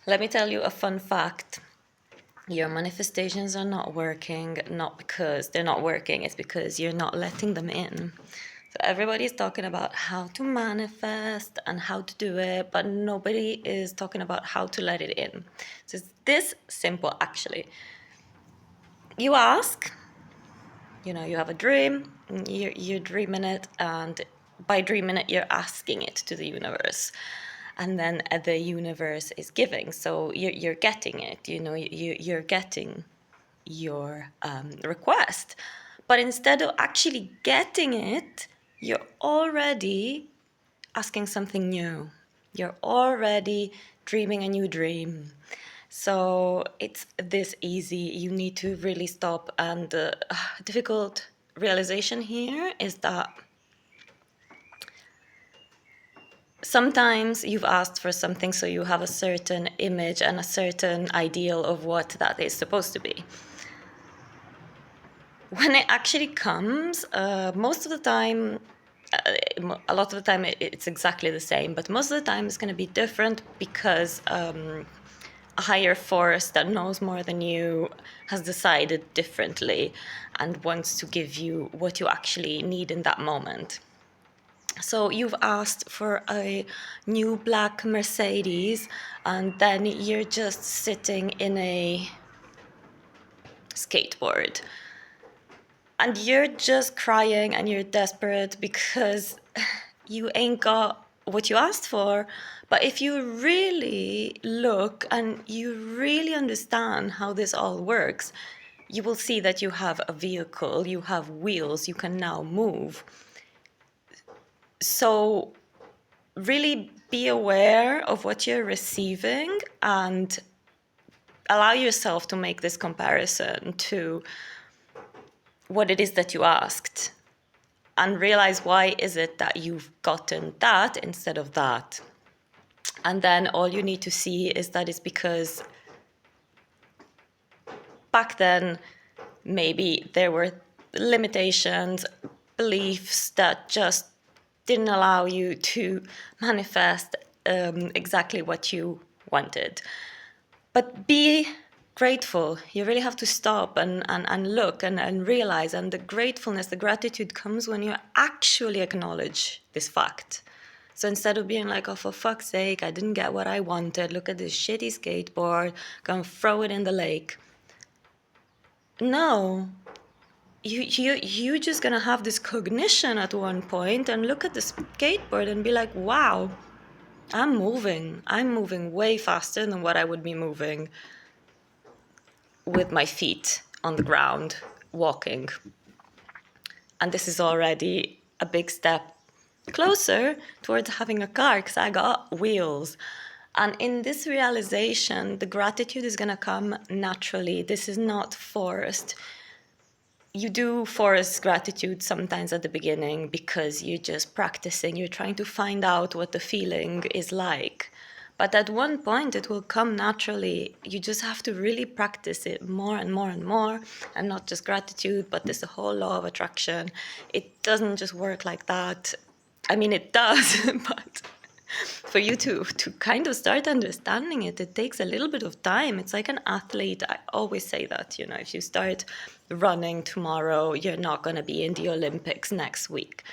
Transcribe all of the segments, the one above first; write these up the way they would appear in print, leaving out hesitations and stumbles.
Let me tell you a fun fact. Your manifestations are not working, not because they're not working, it's because you're not letting them in. So everybody's talking about how to manifest and how to do it, but nobody is talking about how to let it in. So it's this simple, actually. You ask, you have a dream, you're dreaming it, and by dreaming it, you're asking it to the universe. And then the universe is giving. So you're getting it, you're getting your request. But instead of actually getting it, you're already asking something new. You're already dreaming a new dream. So it's this easy. You need to really stop. And the difficult realization here is that sometimes you've asked for something, so you have a certain image and a certain ideal of what that is supposed to be. When it actually comes, most of the time, a lot of the time it's exactly the same, but most of the time it's going to be different because a higher force that knows more than you has decided differently and wants to give you what you actually need in that moment. So you've asked for a new black Mercedes, and then you're just sitting in a skateboard. And you're just crying and you're desperate because you ain't got what you asked for. But if you really look and you really understand how this all works, you will see that you have a vehicle, you have wheels, you can now move. So really be aware of what you're receiving and allow yourself to make this comparison to what it is that you asked and realize why is it that you've gotten that instead of that. And then all you need to see is that it's because back then maybe there were limitations, beliefs that just didn't allow you to manifest exactly what you wanted. But be grateful. You really have to stop and look and realize. And the gratefulness, the gratitude comes when you actually acknowledge this fact. So instead of being like, oh, for fuck's sake, I didn't get what I wanted. Look at this shitty skateboard. Go and throw it in the lake. No. You're just going to have this cognition at one point and look at the skateboard and be like, wow, I'm moving. I'm moving way faster than what I would be moving with my feet on the ground, walking. And this is already a big step closer towards having a car because I got wheels. And in this realization, the gratitude is going to come naturally. This is not forced. You do force gratitude sometimes at the beginning because you're just practicing. You're trying to find out what the feeling is like. But at one point, it will come naturally. You just have to really practice it more and more and more, and not just gratitude, but there's a whole law of attraction. It doesn't just work like that. I mean, it does, but for you to kind of start understanding it, it takes a little bit of time. It's like an athlete. I always say that, if you start running tomorrow, you're not going to be in the Olympics next week.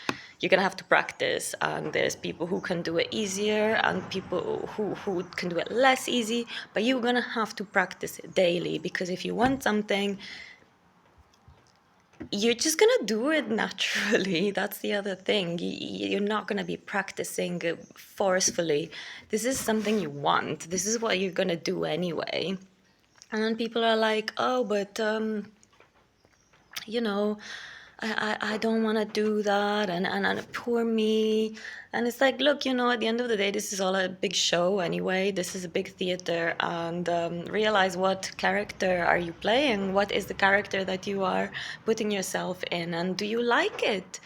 You're going to have to practice. And there's people who can do it easier and people who can do it less easy. But you're going to have to practice it daily, because if you want something, you're just going to do it naturally. That's the other thing. You're not going to be practicing forcefully. This is something you want. This is what you're going to do anyway. And then people are like, oh, but, I don't want to do that, and poor me. And it's like, look, at the end of the day, this is all a big show anyway. This is a big theater, and realize what character are you playing? What is the character that you are putting yourself in, and do you like it?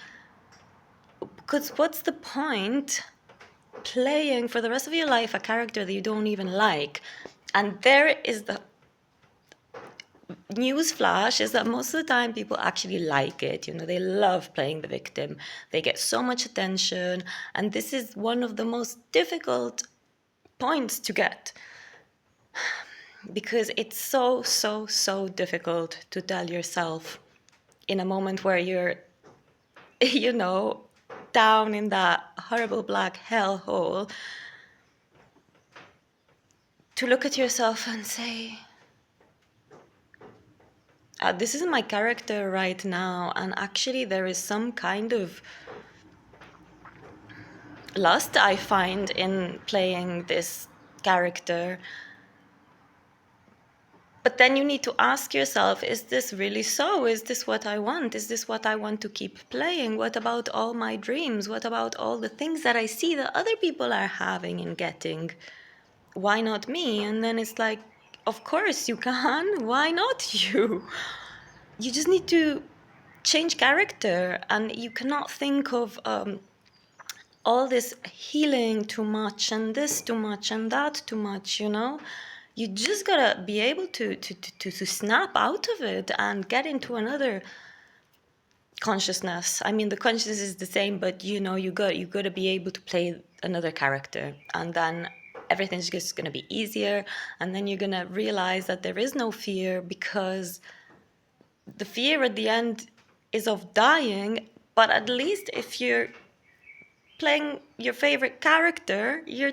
Because what's the point playing for the rest of your life a character that you don't even like? And there is the news flash is that most of the time people actually like it. They love playing the victim. They get so much attention. And this is one of the most difficult points to get. because it's so, so, so difficult to tell yourself in a moment where you're, you know, down in that horrible black hell hole, to look at yourself and say, this is my character right now, and actually there is some kind of lust I find in playing this character. But then you need to ask yourself, is this really so? Is this what I want? Is this what I want to keep playing? What about all my dreams? What about all the things that I see that other people are having and getting? Why not me? And then it's like, of course you can. Why not you? You just need to change character, and you cannot think of all this healing too much and this too much and that too much, you know. You just gotta be able to snap out of it and get into another consciousness. I mean, the consciousness is the same, but you know, you gotta be able to play another character, and then everything's just gonna be easier. And then you're gonna realize that there is no fear, because the fear at the end is of dying. But at least if you're playing your favorite character, you're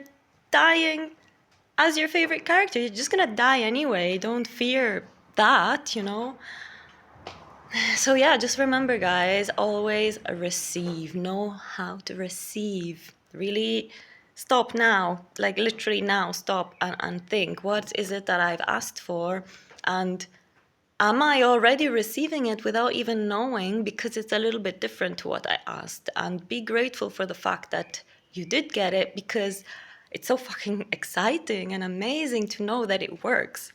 dying as your favorite character. You're just gonna die anyway. Don't fear that, you know? So yeah, just remember, guys, always receive. Know how to receive. Really stop now, like literally now, stop and think, what is it that I've asked for? And am I already receiving it without even knowing? Because it's a little bit different to what I asked. And be grateful for the fact that you did get it, because it's so fucking exciting and amazing to know that it works.